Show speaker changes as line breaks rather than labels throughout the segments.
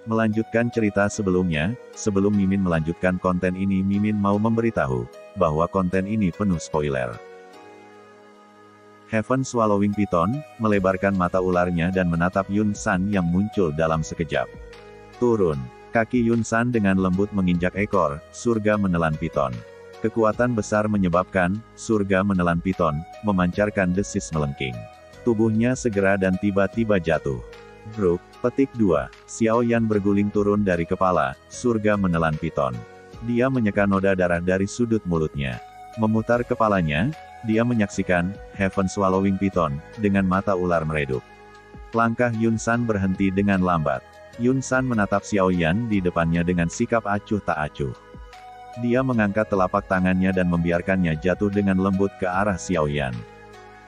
Melanjutkan cerita sebelumnya, sebelum Mimin melanjutkan konten ini, Mimin mau memberitahu bahwa konten ini penuh spoiler. Heaven Swallowing Python melebarkan mata ularnya dan menatap Yun San yang muncul dalam sekejap. Turun. Kaki Yun San dengan lembut menginjak ekor surga menelan piton. Kekuatan besar menyebabkan surga menelan piton memancarkan desis melengking. Tubuhnya segera dan tiba-tiba jatuh. Bruk, petik 2. Xiao Yan berguling turun dari kepala surga menelan piton. Dia menyeka noda darah dari sudut mulutnya. Memutar kepalanya, dia menyaksikan Heaven Swallowing Python dengan mata ular meredup. Langkah Yun San berhenti dengan lambat. Yun San menatap Xiao Yan di depannya dengan sikap acuh tak acuh. Dia mengangkat telapak tangannya dan membiarkannya jatuh dengan lembut ke arah Xiao Yan.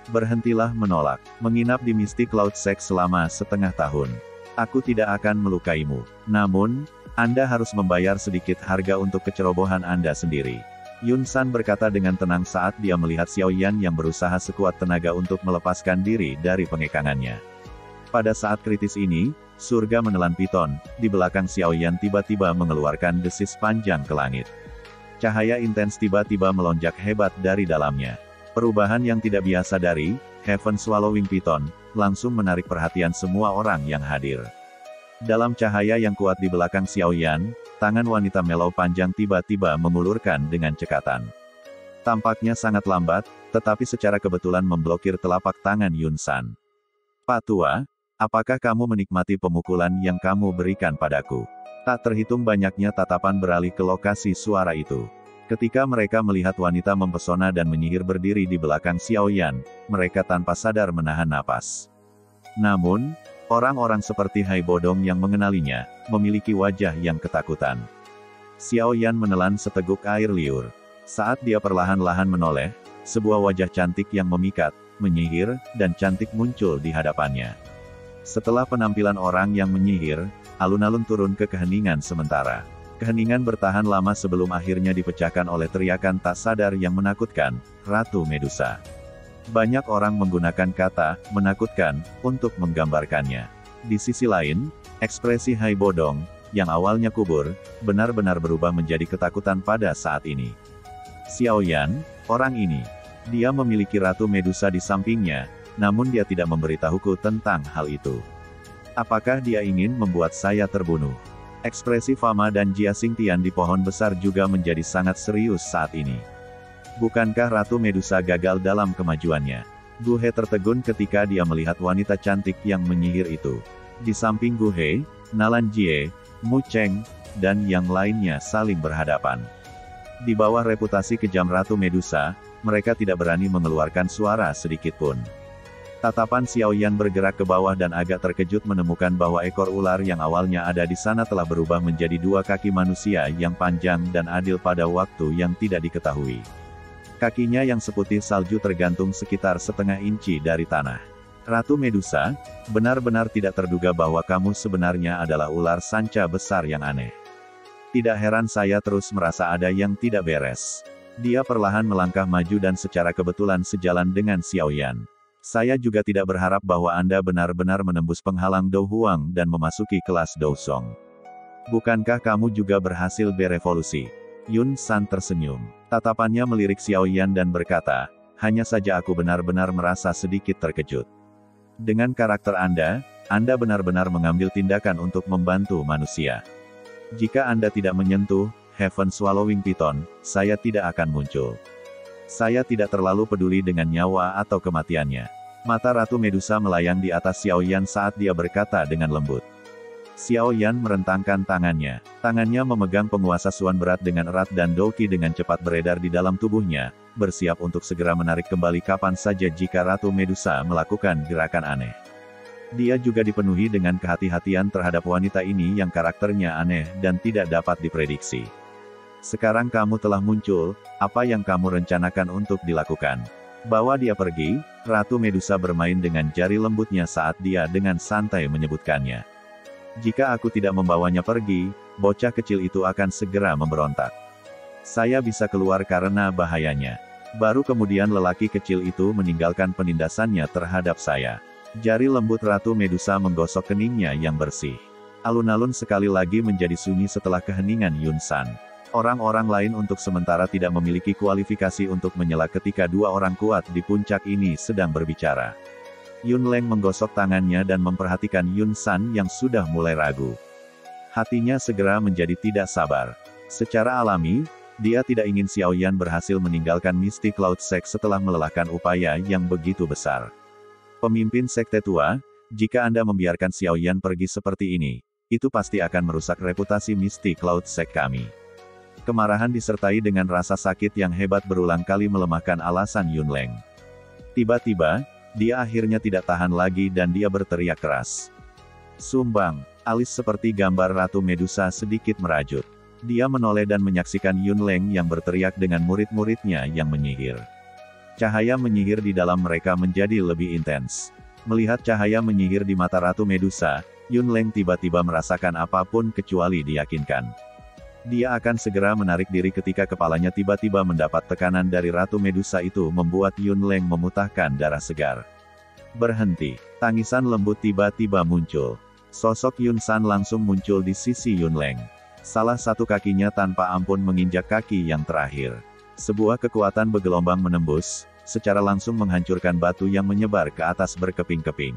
Berhentilah menolak, menginap di Mystic Cloud Sect selama setengah tahun. Aku tidak akan melukaimu. Namun, Anda harus membayar sedikit harga untuk kecerobohan Anda sendiri. Yun San berkata dengan tenang saat dia melihat Xiao Yan yang berusaha sekuat tenaga untuk melepaskan diri dari pengekangannya. Pada saat kritis ini, surga menelan piton, di belakang Xiao Yan tiba-tiba mengeluarkan desis panjang ke langit. Cahaya intens tiba-tiba melonjak hebat dari dalamnya. Perubahan yang tidak biasa dari Heaven Swallowing Python langsung menarik perhatian semua orang yang hadir. Dalam cahaya yang kuat di belakang Xiao Yan, tangan wanita melau panjang tiba-tiba mengulurkan dengan cekatan. Tampaknya sangat lambat, tetapi secara kebetulan memblokir telapak tangan Yun San. Pak Tua, apakah kamu menikmati pemukulan yang kamu berikan padaku? Tak terhitung banyaknya tatapan beralih ke lokasi suara itu. Ketika mereka melihat wanita mempesona dan menyihir berdiri di belakang Xiao Yan, mereka tanpa sadar menahan napas. Namun, orang-orang seperti Hai Bodong yang mengenalinya, memiliki wajah yang ketakutan. Xiao Yan menelan seteguk air liur. Saat dia perlahan-lahan menoleh, sebuah wajah cantik yang memikat, menyihir, dan cantik muncul di hadapannya. Setelah penampilan orang yang menyihir, alun-alun turun ke keheningan sementara. Keheningan bertahan lama sebelum akhirnya dipecahkan oleh teriakan tak sadar yang menakutkan, Ratu Medusa. Banyak orang menggunakan kata, menakutkan, untuk menggambarkannya. Di sisi lain, ekspresi Hai Bodong, yang awalnya kubur, benar-benar berubah menjadi ketakutan pada saat ini. Xiao Yan, orang ini. Dia memiliki Ratu Medusa di sampingnya, namun dia tidak memberitahuku tentang hal itu. Apakah dia ingin membuat saya terbunuh? Ekspresi Fama dan Jia Xingtian di pohon besar juga menjadi sangat serius saat ini. Bukankah Ratu Medusa gagal dalam kemajuannya? Gu He tertegun ketika dia melihat wanita cantik yang menyihir itu. Di samping Gu He, Nalan Jie, Mu Cheng, dan yang lainnya saling berhadapan. Di bawah reputasi kejam Ratu Medusa, mereka tidak berani mengeluarkan suara sedikitpun. Tatapan Xiao Yan bergerak ke bawah dan agak terkejut menemukan bahwa ekor ular yang awalnya ada di sana telah berubah menjadi dua kaki manusia yang panjang dan adil pada waktu yang tidak diketahui. Kakinya yang seputih salju tergantung sekitar setengah inci dari tanah. Ratu Medusa, benar-benar tidak terduga bahwa kamu sebenarnya adalah ular sanca besar yang aneh. Tidak heran saya terus merasa ada yang tidak beres. Dia perlahan melangkah maju dan secara kebetulan sejalan dengan Xiao Yan. Saya juga tidak berharap bahwa Anda benar-benar menembus penghalang Dou Huang dan memasuki kelas Dou Song. Bukankah kamu juga berhasil berevolusi? Yun San tersenyum. Tatapannya melirik Xiao Yan dan berkata, hanya saja aku benar-benar merasa sedikit terkejut. Dengan karakter Anda benar-benar mengambil tindakan untuk membantu manusia. Jika Anda tidak menyentuh Heaven Swallowing Python, saya tidak akan muncul. Saya tidak terlalu peduli dengan nyawa atau kematiannya. Mata Ratu Medusa melayang di atas Xiao Yan saat dia berkata dengan lembut. Xiao Yan merentangkan tangannya. Tangannya memegang penguasa Suan berat dengan erat dan Douqi dengan cepat beredar di dalam tubuhnya, bersiap untuk segera menarik kembali kapan saja jika Ratu Medusa melakukan gerakan aneh. Dia juga dipenuhi dengan kehati-hatian terhadap wanita ini yang karakternya aneh dan tidak dapat diprediksi. Sekarang kamu telah muncul, apa yang kamu rencanakan untuk dilakukan? Bawa dia pergi. Ratu Medusa bermain dengan jari lembutnya saat dia dengan santai menyebutkannya. Jika aku tidak membawanya pergi, bocah kecil itu akan segera memberontak. Saya bisa keluar karena bahayanya. Baru kemudian lelaki kecil itu meninggalkan penindasannya terhadap saya. Jari lembut Ratu Medusa menggosok keningnya yang bersih. Alun-alun sekali lagi menjadi sunyi setelah keheningan Yun San. Orang-orang lain untuk sementara tidak memiliki kualifikasi untuk menyela ketika dua orang kuat di puncak ini sedang berbicara. Yun Leng menggosok tangannya dan memperhatikan Yun San yang sudah mulai ragu. Hatinya segera menjadi tidak sabar. Secara alami, dia tidak ingin Xiao Yan berhasil meninggalkan Misty Cloud Sect setelah melelahkan upaya yang begitu besar. Pemimpin sekte tua, jika Anda membiarkan Xiao Yan pergi seperti ini, itu pasti akan merusak reputasi Misty Cloud Sect kami. Kemarahan disertai dengan rasa sakit yang hebat berulang kali melemahkan alasan Yun Leng. Tiba-tiba, dia akhirnya tidak tahan lagi dan dia berteriak keras. Sumbang, alis seperti gambar Ratu Medusa sedikit merajut. Dia menoleh dan menyaksikan Yun Leng yang berteriak dengan murid-muridnya yang menyihir. Cahaya menyihir di dalam mereka menjadi lebih intens. Melihat cahaya menyihir di mata Ratu Medusa, Yun Leng tiba-tiba merasakan apapun kecuali diyakinkan. Dia akan segera menarik diri ketika kepalanya tiba-tiba mendapat tekanan dari Ratu Medusa itu membuat Yun Leng memutahkan darah segar. Berhenti. Tangisan lembut tiba-tiba muncul. Sosok Yun San langsung muncul di sisi Yun Leng. Salah satu kakinya tanpa ampun menginjak kaki yang terakhir. Sebuah kekuatan bergelombang menembus, secara langsung menghancurkan batu yang menyebar ke atas berkeping-keping.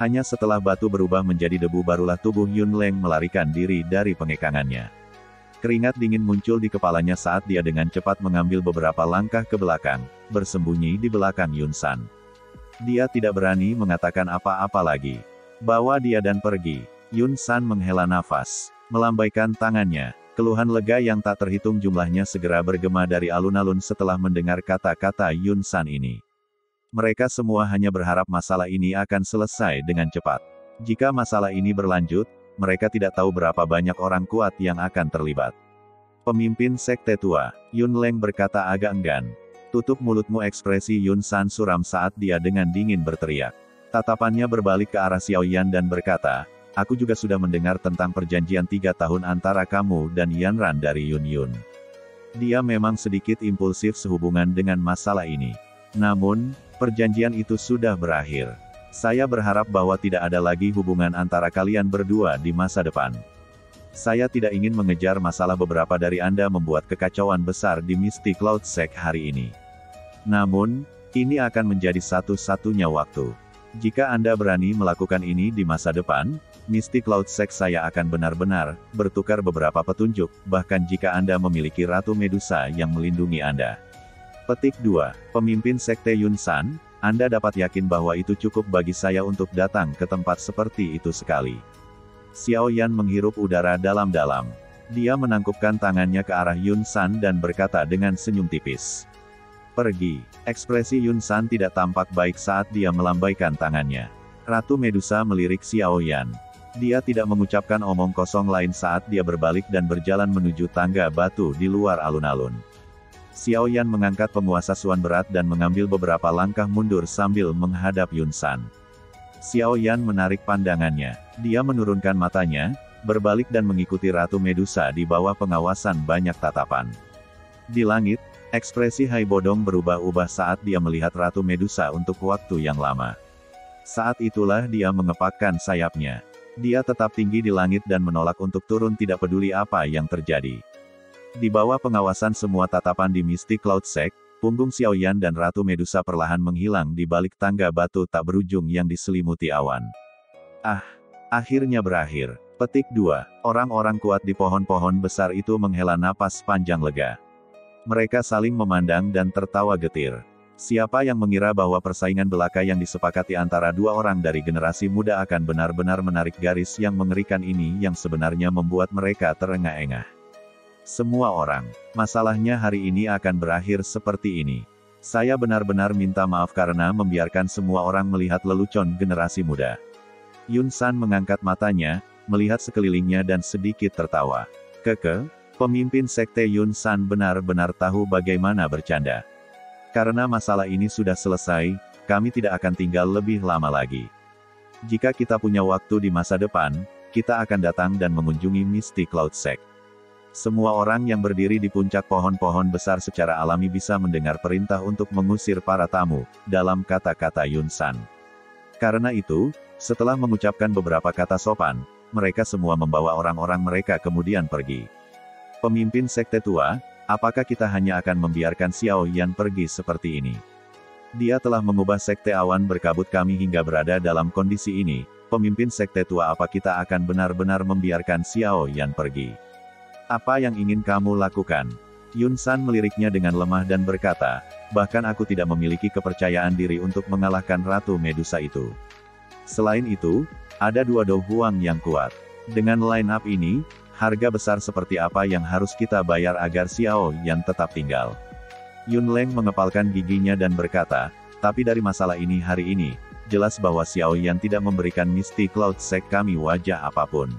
Hanya setelah batu berubah menjadi debu barulah tubuh Yun Leng melarikan diri dari pengekangannya. Keringat dingin muncul di kepalanya saat dia dengan cepat mengambil beberapa langkah ke belakang, bersembunyi di belakang Yun San. Dia tidak berani mengatakan apa-apa lagi. Bawa dia dan pergi. Yun San menghela nafas. Melambaikan tangannya, keluhan lega yang tak terhitung jumlahnya segera bergema dari alun-alun setelah mendengar kata-kata Yun San ini. Mereka semua hanya berharap masalah ini akan selesai dengan cepat. Jika masalah ini berlanjut, mereka tidak tahu berapa banyak orang kuat yang akan terlibat. Pemimpin sekte tua, Yun Leng berkata agak enggan. Tutup mulutmu. Ekspresi Yun San suram saat dia dengan dingin berteriak. Tatapannya berbalik ke arah Xiao Yan dan berkata, aku juga sudah mendengar tentang perjanjian 3 tahun antara kamu dan Yanran dari Yun Yun. Dia memang sedikit impulsif sehubungan dengan masalah ini. Namun, perjanjian itu sudah berakhir. Saya berharap bahwa tidak ada lagi hubungan antara kalian berdua di masa depan. Saya tidak ingin mengejar masalah beberapa dari Anda membuat kekacauan besar di Misty Cloud Sect hari ini. Namun, ini akan menjadi satu-satunya waktu. Jika Anda berani melakukan ini di masa depan, Misty Cloud Sect saya akan benar-benar bertukar beberapa petunjuk, bahkan jika Anda memiliki Ratu Medusa yang melindungi Anda. Petik 2. Pemimpin sekte Yun San, Anda dapat yakin bahwa itu cukup bagi saya untuk datang ke tempat seperti itu sekali. Xiao Yan menghirup udara dalam-dalam. Dia menangkupkan tangannya ke arah Yun San dan berkata dengan senyum tipis. Pergi. Ekspresi Yun San tidak tampak baik saat dia melambaikan tangannya. Ratu Medusa melirik Xiao Yan. Dia tidak mengucapkan omong kosong lain saat dia berbalik dan berjalan menuju tangga batu di luar alun-alun. Xiao Yan mengangkat penguasa Suan berat dan mengambil beberapa langkah mundur sambil menghadap Yun San. Xiao Yan menarik pandangannya. Dia menurunkan matanya, berbalik dan mengikuti Ratu Medusa di bawah pengawasan banyak tatapan. Di langit, ekspresi Hai Bodong berubah-ubah saat dia melihat Ratu Medusa untuk waktu yang lama. Saat itulah dia mengepakkan sayapnya. Dia tetap tinggi di langit dan menolak untuk turun tidak peduli apa yang terjadi. Di bawah pengawasan semua tatapan di Misty Cloud Sect, punggung Xiao Yan dan Ratu Medusa perlahan menghilang di balik tangga batu tak berujung yang diselimuti awan. Akhirnya berakhir. Petik 2. Orang-orang kuat di pohon-pohon besar itu menghela napas panjang lega. Mereka saling memandang dan tertawa getir. Siapa yang mengira bahwa persaingan belaka yang disepakati antara dua orang dari generasi muda akan benar-benar menarik garis yang mengerikan ini yang sebenarnya membuat mereka terengah-engah. Semua orang, masalahnya hari ini akan berakhir seperti ini. Saya benar-benar minta maaf karena membiarkan semua orang melihat lelucon generasi muda. Yun San mengangkat matanya, melihat sekelilingnya dan sedikit tertawa. Pemimpin sekte Yun San benar-benar tahu bagaimana bercanda. Karena masalah ini sudah selesai, kami tidak akan tinggal lebih lama lagi. Jika kita punya waktu di masa depan, kita akan datang dan mengunjungi Misty Cloud Sect. Semua orang yang berdiri di puncak pohon-pohon besar secara alami bisa mendengar perintah untuk mengusir para tamu, dalam kata-kata Yun San. Karena itu, setelah mengucapkan beberapa kata sopan, mereka semua membawa orang-orang mereka kemudian pergi. Pemimpin sekte tua, apakah kita hanya akan membiarkan Xiao Yan pergi seperti ini? Dia telah mengubah sekte awan berkabut kami hingga berada dalam kondisi ini. Pemimpin sekte tua, apa kita akan benar-benar membiarkan Xiao Yan pergi? Apa yang ingin kamu lakukan? Yun San meliriknya dengan lemah dan berkata, bahkan aku tidak memiliki kepercayaan diri untuk mengalahkan Ratu Medusa itu. Selain itu, ada dua Do Huang yang kuat. Dengan line up ini, harga besar seperti apa yang harus kita bayar agar Xiao Yan tetap tinggal? Yun Leng mengepalkan giginya dan berkata, tapi dari masalah ini hari ini, jelas bahwa Xiao Yan tidak memberikan Misty Cloud Sect kami wajah apapun.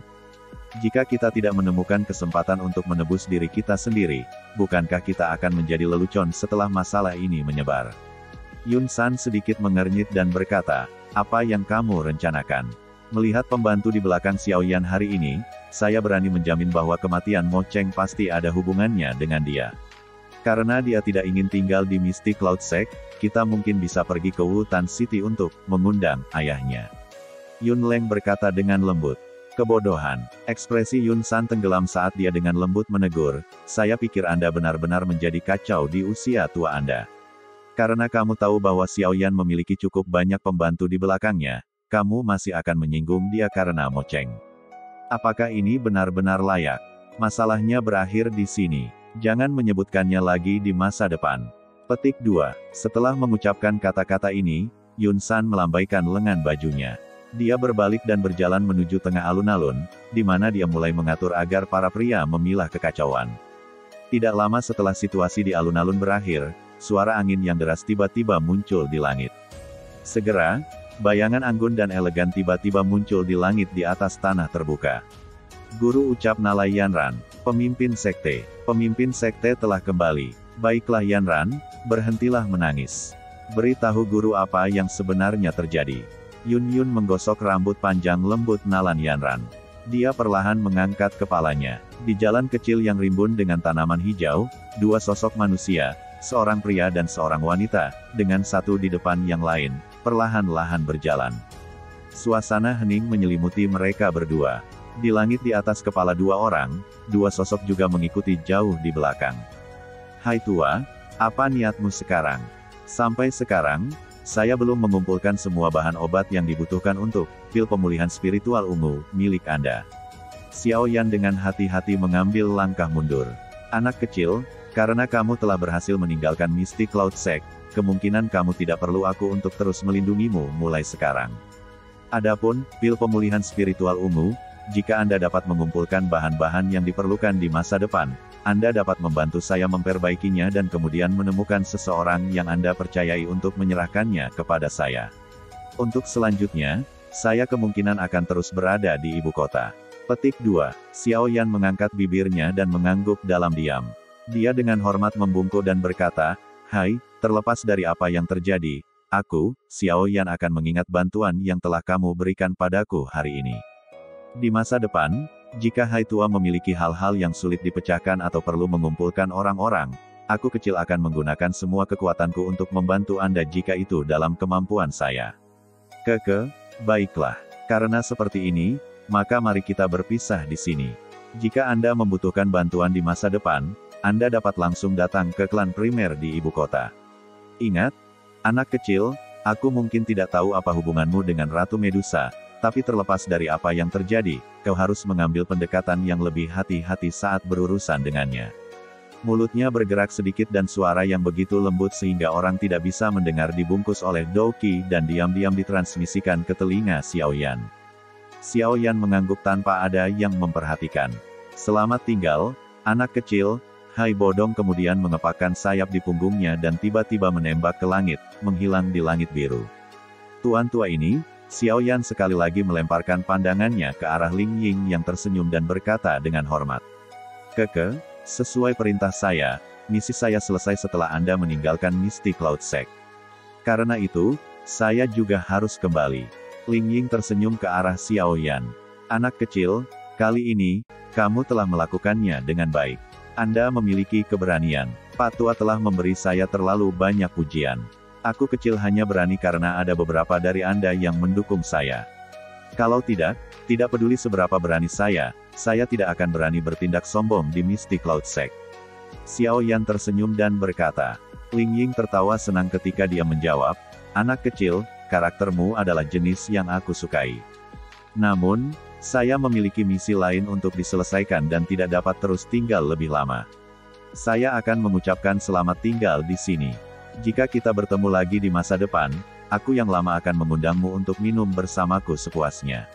Jika kita tidak menemukan kesempatan untuk menebus diri kita sendiri, bukankah kita akan menjadi lelucon setelah masalah ini menyebar? Yun San sedikit mengernyit dan berkata, apa yang kamu rencanakan? Melihat pembantu di belakang Xiao Yan hari ini, saya berani menjamin bahwa kematian Mo Cheng pasti ada hubungannya dengan dia. Karena dia tidak ingin tinggal di Misty Cloud Sect, kita mungkin bisa pergi ke Wutan City untuk mengundang ayahnya. Yun Leng berkata dengan lembut. Kebodohan. Ekspresi Yun San tenggelam saat dia dengan lembut menegur, saya pikir Anda benar-benar menjadi kacau di usia tua Anda. Karena kamu tahu bahwa Xiao Yan memiliki cukup banyak pembantu di belakangnya, kamu masih akan menyinggung dia karena Mo Cheng. Apakah ini benar-benar layak? Masalahnya berakhir di sini. Jangan menyebutkannya lagi di masa depan. Petik 2. Setelah mengucapkan kata-kata ini, Yun San melambaikan lengan bajunya. Dia berbalik dan berjalan menuju tengah alun-alun, di mana dia mulai mengatur agar para pria memilah kekacauan. Tidak lama setelah situasi di alun-alun berakhir, suara angin yang deras tiba-tiba muncul di langit. Segera, bayangan anggun dan elegan tiba-tiba muncul di langit di atas tanah terbuka. Guru ucap Nalai Yanran, pemimpin sekte. Pemimpin sekte telah kembali. Baiklah Yanran, berhentilah menangis. Beritahu guru apa yang sebenarnya terjadi. Yun Yun menggosok rambut panjang lembut Nalan Yanran. Dia perlahan mengangkat kepalanya. Di jalan kecil yang rimbun dengan tanaman hijau, dua sosok manusia, seorang pria dan seorang wanita, dengan satu di depan yang lain, perlahan-lahan berjalan. Suasana hening menyelimuti mereka berdua. Di langit di atas kepala dua orang, dua sosok juga mengikuti jauh di belakang. Hai tua, apa niatmu sekarang? Sampai sekarang, saya belum mengumpulkan semua bahan obat yang dibutuhkan untuk pil pemulihan spiritual ungu milik Anda. Xiao Yan dengan hati-hati mengambil langkah mundur. Anak kecil, karena kamu telah berhasil meninggalkan Misty Cloud Sect, kemungkinan kamu tidak perlu aku untuk terus melindungimu mulai sekarang. Adapun pil pemulihan spiritual ungu, jika Anda dapat mengumpulkan bahan-bahan yang diperlukan di masa depan, Anda dapat membantu saya memperbaikinya dan kemudian menemukan seseorang yang Anda percayai untuk menyerahkannya kepada saya. Untuk selanjutnya, saya kemungkinan akan terus berada di ibu kota. Petik 2. Xiao Yan mengangkat bibirnya dan mengangguk dalam diam. Dia dengan hormat membungkuk dan berkata, hai, terlepas dari apa yang terjadi, aku, Xiao Yan akan mengingat bantuan yang telah kamu berikan padaku hari ini. Di masa depan, jika Hai Tua memiliki hal-hal yang sulit dipecahkan atau perlu mengumpulkan orang-orang, aku kecil akan menggunakan semua kekuatanku untuk membantu Anda jika itu dalam kemampuan saya. Baiklah. Karena seperti ini, maka mari kita berpisah di sini. Jika Anda membutuhkan bantuan di masa depan, Anda dapat langsung datang ke klan primer di ibu kota. Ingat, anak kecil, aku mungkin tidak tahu apa hubunganmu dengan Ratu Medusa, tapi terlepas dari apa yang terjadi, kau harus mengambil pendekatan yang lebih hati-hati saat berurusan dengannya. Mulutnya bergerak sedikit dan suara yang begitu lembut sehingga orang tidak bisa mendengar dibungkus oleh Douqi dan diam-diam ditransmisikan ke telinga Xiao Yan. Xiao Yan mengangguk tanpa ada yang memperhatikan. Selamat tinggal, anak kecil. Hai Bodong kemudian mengepakkan sayap di punggungnya dan tiba-tiba menembak ke langit, menghilang di langit biru. Tuan tua ini, Xiao Yan sekali lagi melemparkan pandangannya ke arah Ling Ying yang tersenyum dan berkata dengan hormat. Sesuai perintah saya, misi saya selesai setelah Anda meninggalkan Misty Cloud Sect. Karena itu, saya juga harus kembali. Ling Ying tersenyum ke arah Xiao Yan. Anak kecil, kali ini, kamu telah melakukannya dengan baik. Anda memiliki keberanian. Pak Tua telah memberi saya terlalu banyak pujian. Aku kecil hanya berani karena ada beberapa dari Anda yang mendukung saya. Kalau tidak peduli seberapa berani saya tidak akan berani bertindak sombong di Misty Cloud Sect. Xiao Yan tersenyum dan berkata. Ling Ying tertawa senang ketika dia menjawab, anak kecil, karaktermu adalah jenis yang aku sukai. Namun, saya memiliki misi lain untuk diselesaikan dan tidak dapat terus tinggal lebih lama. Saya akan mengucapkan selamat tinggal di sini. Jika kita bertemu lagi di masa depan, aku yang lama akan mengundangmu untuk minum bersamaku sepuasnya.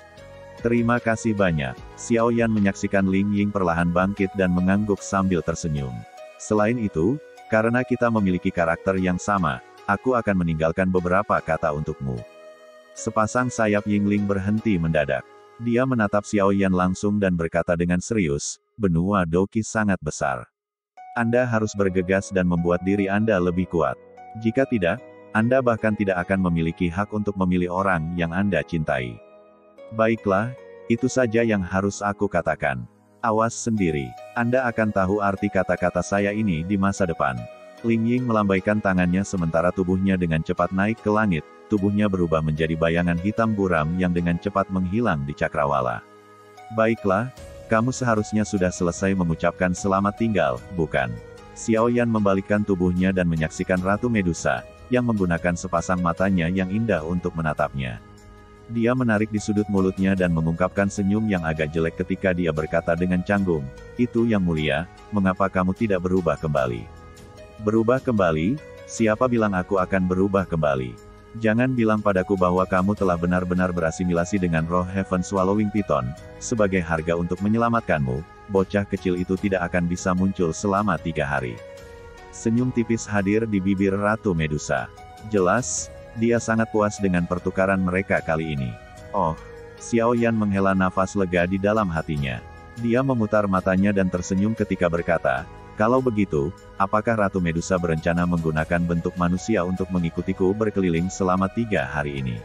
Terima kasih banyak. Xiao Yan menyaksikan Ling Ying perlahan bangkit dan mengangguk sambil tersenyum. Selain itu, karena kita memiliki karakter yang sama, aku akan meninggalkan beberapa kata untukmu. Sepasang sayap Yingling berhenti mendadak. Dia menatap Xiao Yan langsung dan berkata dengan serius, benua Doqi sangat besar. Anda harus bergegas dan membuat diri Anda lebih kuat. Jika tidak, Anda bahkan tidak akan memiliki hak untuk memilih orang yang Anda cintai. Baiklah, itu saja yang harus aku katakan. Awas sendiri, Anda akan tahu arti kata-kata saya ini di masa depan. Ling Ying melambaikan tangannya sementara tubuhnya dengan cepat naik ke langit, tubuhnya berubah menjadi bayangan hitam buram yang dengan cepat menghilang di cakrawala. Baiklah, kamu seharusnya sudah selesai mengucapkan selamat tinggal, bukan? Xiao Yan membalikkan tubuhnya dan menyaksikan Ratu Medusa, yang menggunakan sepasang matanya yang indah untuk menatapnya. Dia menarik di sudut mulutnya dan mengungkapkan senyum yang agak jelek ketika dia berkata dengan canggung, itu yang mulia, mengapa kamu tidak berubah kembali? Berubah kembali? Siapa bilang aku akan berubah kembali? Jangan bilang padaku bahwa kamu telah benar-benar berasimilasi dengan roh Heaven Swallowing Python, sebagai harga untuk menyelamatkanmu, bocah kecil itu tidak akan bisa muncul selama 3 hari. Senyum tipis hadir di bibir Ratu Medusa. Jelas, dia sangat puas dengan pertukaran mereka kali ini. Oh, Xiao Yan menghela nafas lega di dalam hatinya. Dia memutar matanya dan tersenyum ketika berkata, kalau begitu, apakah Ratu Medusa berencana menggunakan bentuk manusia untuk mengikutiku berkeliling selama 3 hari ini?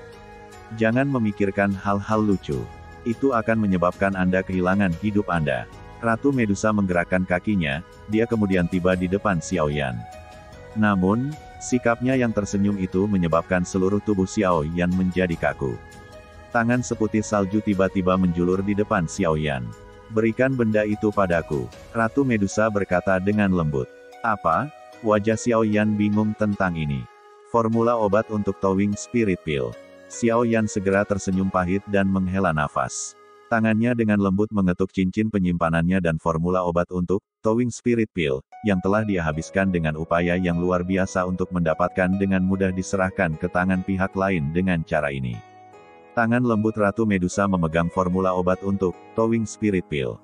Jangan memikirkan hal-hal lucu. Itu akan menyebabkan Anda kehilangan hidup Anda. Ratu Medusa menggerakkan kakinya, dia kemudian tiba di depan Xiao Yan. Namun, sikapnya yang tersenyum itu menyebabkan seluruh tubuh Xiao Yan menjadi kaku. Tangan seputih salju tiba-tiba menjulur di depan Xiao Yan. Berikan benda itu padaku. Ratu Medusa berkata dengan lembut. Apa? Wajah Xiao Yan bingung tentang ini. Formula obat untuk Towing Spirit Pill. Xiao Yan segera tersenyum pahit dan menghela nafas. Tangannya dengan lembut mengetuk cincin penyimpanannya dan formula obat untuk Towing Spirit Pill, yang telah dia habiskan dengan upaya yang luar biasa untuk mendapatkan dengan mudah diserahkan ke tangan pihak lain dengan cara ini. Tangan lembut Ratu Medusa memegang formula obat untuk Towing Spirit Pill.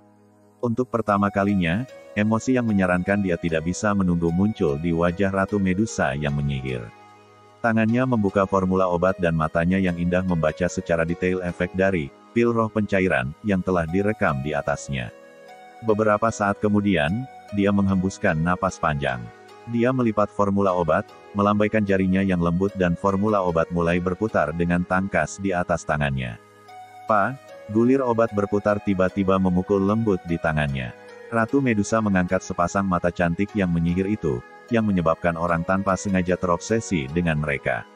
Untuk pertama kalinya, emosi yang menyarankan dia tidak bisa menunggu muncul di wajah Ratu Medusa yang menyihir. Tangannya membuka formula obat dan matanya yang indah membaca secara detail efek dari pil roh pencairan yang telah direkam di atasnya. Beberapa saat kemudian, dia menghembuskan napas panjang. Dia melipat formula obat, melambaikan jarinya yang lembut dan formula obat mulai berputar dengan tangkas di atas tangannya. Gulir obat berputar tiba-tiba memukul lembut di tangannya. Ratu Medusa mengangkat sepasang mata cantik yang menyihir itu, yang menyebabkan orang tanpa sengaja terobsesi dengan mereka.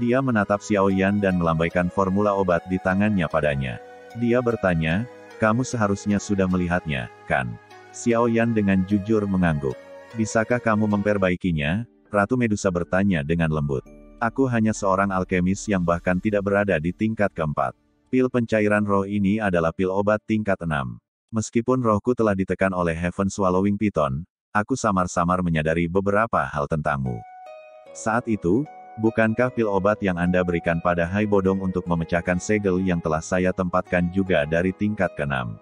Dia menatap Xiao Yan dan melambaikan formula obat di tangannya padanya. Dia bertanya, kamu seharusnya sudah melihatnya, kan? Xiao Yan dengan jujur mengangguk. Bisakah kamu memperbaikinya? Ratu Medusa bertanya dengan lembut. Aku hanya seorang alkemis yang bahkan tidak berada di tingkat keempat. Pil pencairan roh ini adalah pil obat tingkat 6. Meskipun rohku telah ditekan oleh Heaven Swallowing Python, aku samar-samar menyadari beberapa hal tentangmu. Saat itu, bukankah pil obat yang Anda berikan pada Hai Bodong untuk memecahkan segel yang telah saya tempatkan juga dari tingkat ke-6?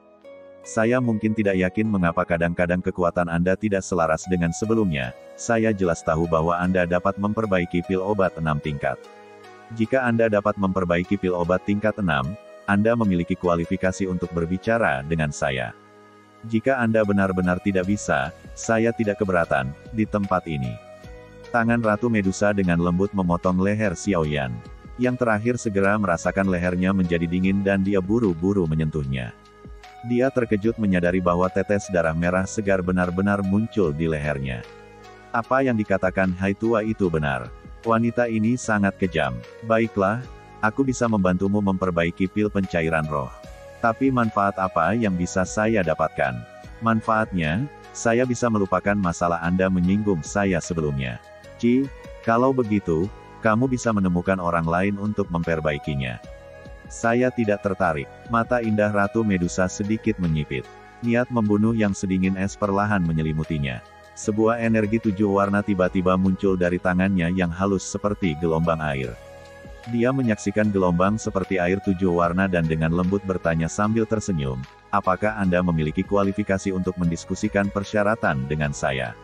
Saya mungkin tidak yakin mengapa kadang-kadang kekuatan Anda tidak selaras dengan sebelumnya. Saya jelas tahu bahwa Anda dapat memperbaiki pil obat 6 tingkat. Jika Anda dapat memperbaiki pil obat tingkat 6, Anda memiliki kualifikasi untuk berbicara dengan saya. Jika Anda benar-benar tidak bisa, saya tidak keberatan di tempat ini. Tangan Ratu Medusa dengan lembut memotong leher Xiao Yan. Yang terakhir segera merasakan lehernya menjadi dingin dan dia buru-buru menyentuhnya. Dia terkejut menyadari bahwa tetes darah merah segar benar-benar muncul di lehernya. Apa yang dikatakan Hai Tua itu benar. Wanita ini sangat kejam. Baiklah, Aku bisa membantumu memperbaiki pil pencairan roh. Tapi manfaat apa yang bisa saya dapatkan? Manfaatnya, saya bisa melupakan masalah Anda menyinggung saya sebelumnya. Kalau begitu, kamu bisa menemukan orang lain untuk memperbaikinya. Saya tidak tertarik. Mata indah Ratu Medusa sedikit menyipit. Niat membunuh yang sedingin es perlahan menyelimutinya. Sebuah energi 7 warna tiba-tiba muncul dari tangannya yang halus seperti gelombang air. Dia menyaksikan gelombang seperti air 7 warna dan dengan lembut bertanya sambil tersenyum, apakah Anda memiliki kualifikasi untuk mendiskusikan persyaratan dengan saya?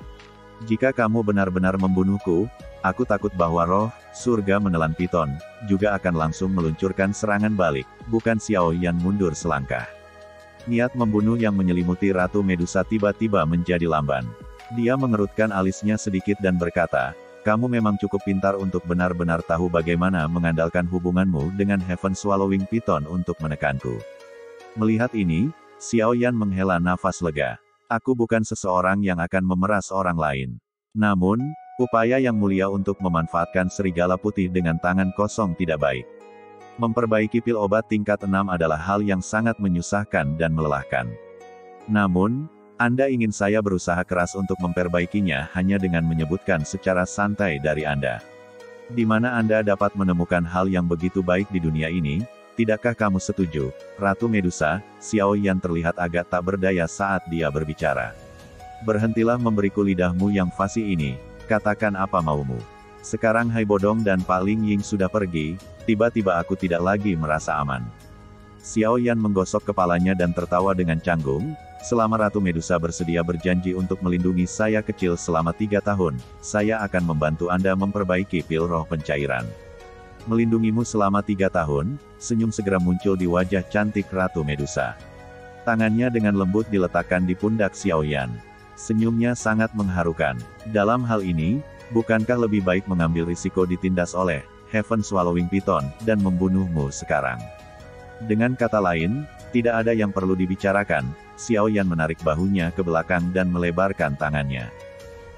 Jika kamu benar-benar membunuhku, aku takut bahwa roh surga menelan piton juga akan langsung meluncurkan serangan balik, bukan Xiao Yan mundur selangkah. Niat membunuh yang menyelimuti Ratu Medusa tiba-tiba menjadi lamban. Dia mengerutkan alisnya sedikit dan berkata, kamu memang cukup pintar untuk benar-benar tahu bagaimana mengandalkan hubunganmu dengan Heaven Swallowing Python untuk menekanku. Melihat ini, Xiao Yan menghela nafas lega. Aku bukan seseorang yang akan memeras orang lain. Namun, upaya yang mulia untuk memanfaatkan serigala putih dengan tangan kosong tidak baik. Memperbaiki pil obat tingkat 6 adalah hal yang sangat menyusahkan dan melelahkan. Namun, Anda ingin saya berusaha keras untuk memperbaikinya hanya dengan menyebutkan secara santai dari Anda. Di mana Anda dapat menemukan hal yang begitu baik di dunia ini? Tidakkah kamu setuju, Ratu Medusa? Xiao Yan terlihat agak tak berdaya saat dia berbicara. Berhentilah memberiku lidahmu yang fasih ini, katakan apa maumu. Sekarang Hai Bodong dan Pak Ling Ying sudah pergi, tiba-tiba aku tidak lagi merasa aman. Xiao Yan menggosok kepalanya dan tertawa dengan canggung. Selama Ratu Medusa bersedia berjanji untuk melindungi saya kecil selama 3 tahun, saya akan membantu Anda memperbaiki pil roh pencairan. Melindungimu selama 3 tahun, senyum segera muncul di wajah cantik Ratu Medusa. Tangannya dengan lembut diletakkan di pundak Xiao Yan. Senyumnya sangat mengharukan. Dalam hal ini, bukankah lebih baik mengambil risiko ditindas oleh Heaven Swallowing Python dan membunuhmu sekarang? Dengan kata lain, tidak ada yang perlu dibicarakan. Xiao Yan menarik bahunya ke belakang dan melebarkan tangannya.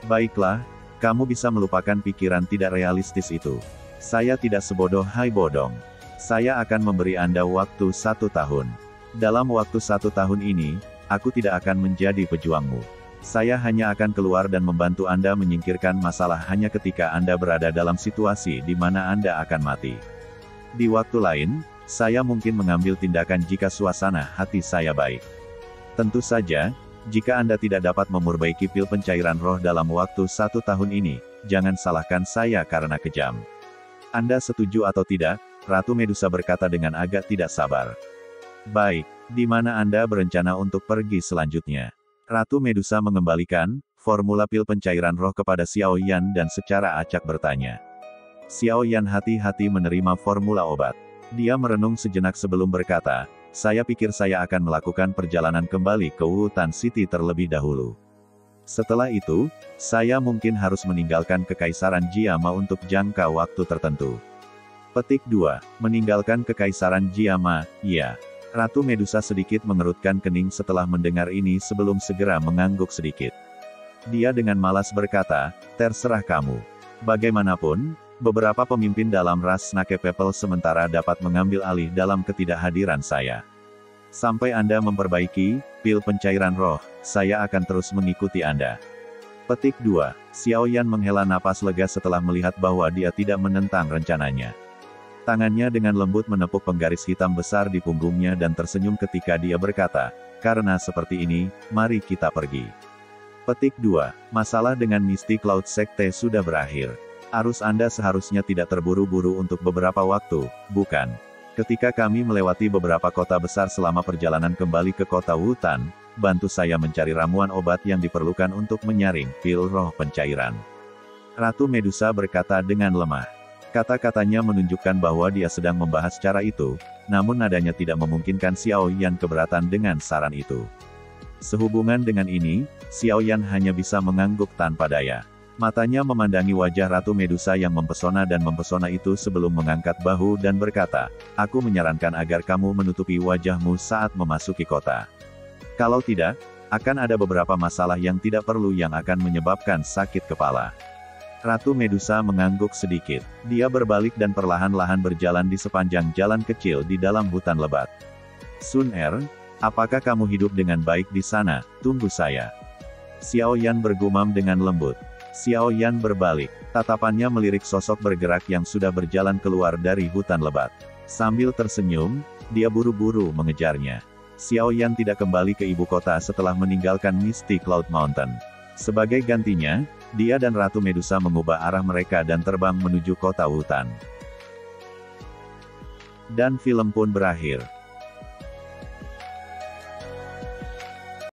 Baiklah, kamu bisa melupakan pikiran tidak realistis itu. Saya tidak sebodoh Hai Bodong. Saya akan memberi Anda waktu 1 tahun. Dalam waktu 1 tahun ini, aku tidak akan menjadi pejuangmu. Saya hanya akan keluar dan membantu Anda menyingkirkan masalah hanya ketika Anda berada dalam situasi di mana Anda akan mati. Di waktu lain, saya mungkin mengambil tindakan jika suasana hati saya baik. Tentu saja, jika Anda tidak dapat memperbaiki pil pencairan roh dalam waktu 1 tahun ini, jangan salahkan saya karena kejam. Anda setuju atau tidak? Ratu Medusa berkata dengan agak tidak sabar. Baik, di mana Anda berencana untuk pergi selanjutnya? Ratu Medusa mengembalikan formula pil pencairan roh kepada Xiao Yan dan secara acak bertanya. Xiao Yan hati-hati menerima formula obat. Dia merenung sejenak sebelum berkata, saya pikir saya akan melakukan perjalanan kembali ke Wutan City terlebih dahulu. Setelah itu, saya mungkin harus meninggalkan Kekaisaran Jiama untuk jangka waktu tertentu. Petik 2. Meninggalkan Kekaisaran Jiama, ya. Ratu Medusa sedikit mengerutkan kening setelah mendengar ini sebelum segera mengangguk sedikit. Dia dengan malas berkata, terserah kamu. Bagaimanapun, beberapa pemimpin dalam ras Snake People sementara dapat mengambil alih dalam ketidakhadiran saya. Sampai Anda memperbaiki pil pencairan roh, saya akan terus mengikuti Anda. Petik 2. Xiao Yan menghela napas lega setelah melihat bahwa dia tidak menentang rencananya. Tangannya dengan lembut menepuk penggaris hitam besar di punggungnya dan tersenyum ketika dia berkata, karena seperti ini, mari kita pergi. Petik 2. Masalah dengan Misty Cloud Sekte sudah berakhir. Arus Anda seharusnya tidak terburu-buru untuk beberapa waktu, bukan? Ketika kami melewati beberapa kota besar selama perjalanan kembali ke kota Wutan, bantu saya mencari ramuan obat yang diperlukan untuk menyaring pil roh pencairan. Ratu Medusa berkata dengan lemah. Kata-katanya menunjukkan bahwa dia sedang membahas cara itu, namun nadanya tidak memungkinkan Xiao Yan keberatan dengan saran itu. Sehubungan dengan ini, Xiao Yan hanya bisa mengangguk tanpa daya. Matanya memandangi wajah Ratu Medusa yang mempesona dan mempesona itu sebelum mengangkat bahu dan berkata, aku menyarankan agar kamu menutupi wajahmu saat memasuki kota. Kalau tidak, akan ada beberapa masalah yang tidak perlu yang akan menyebabkan sakit kepala. Ratu Medusa mengangguk sedikit. Dia berbalik dan perlahan-lahan berjalan di sepanjang jalan kecil di dalam hutan lebat. Sun Er, apakah kamu hidup dengan baik di sana? Tunggu saya. Xiao Yan bergumam dengan lembut. Xiao Yan berbalik. Tatapannya melirik sosok bergerak yang sudah berjalan keluar dari hutan lebat. Sambil tersenyum, dia buru-buru mengejarnya. Xiao Yan tidak kembali ke ibu kota setelah meninggalkan Misty Cloud Mountain. Sebagai gantinya, dia dan Ratu Medusa mengubah arah mereka dan terbang menuju kota hutan. Dan film pun berakhir.